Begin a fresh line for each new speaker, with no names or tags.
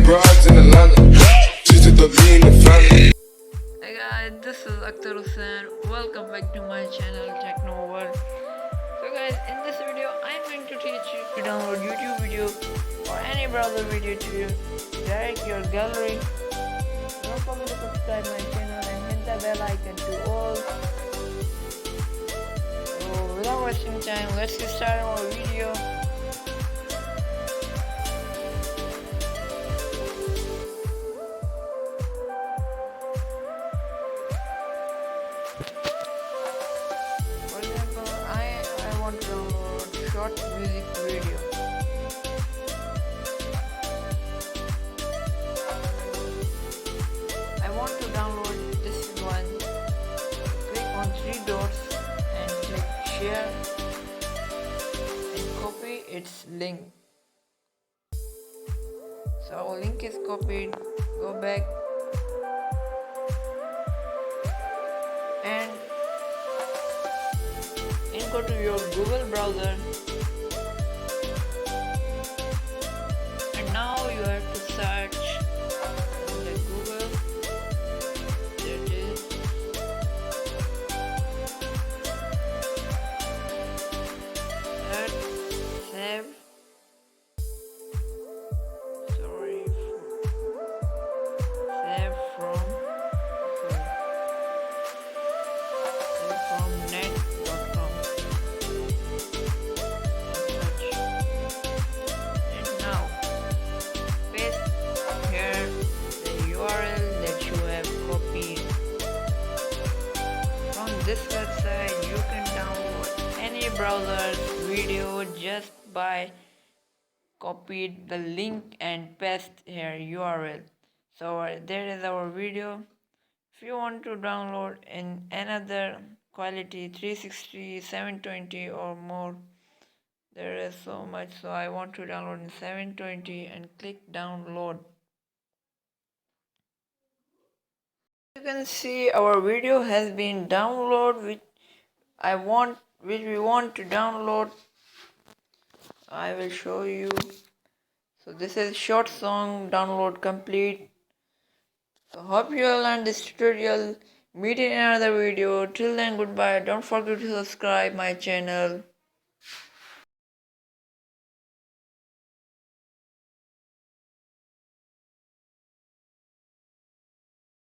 broads in Atlanta. Just to the me in the family.
Hey guys, this is Akhtar Hussain. Welcome back to my channel Techno World. So guys, in this video I'm going to teach you to download YouTube video or any browser video to direct your gallery. Don't forget to subscribe my channel and hit the bell icon to all. So without wasting time, let's get started our video. For example, I want to download short music video. I want to download this one. Click on three dots and click share and copy its link. So our link is copied. Go back and go to your Google browser, and now you have to search in the Google. There it is. Search save. Sorry. Save from. Save from net.com. This website you can download any browser's video just by copy the link and paste here URL. So there is our video. If you want to download in another quality 360, 720 or more, there is so much. So I want to download in 720 and click download. You can see our video has been downloaded, which we want to download. I will show you. So this is short song download complete. So hope you all learned this tutorial. Meet in another video. Till then, goodbye. Don't forget to subscribe my channel.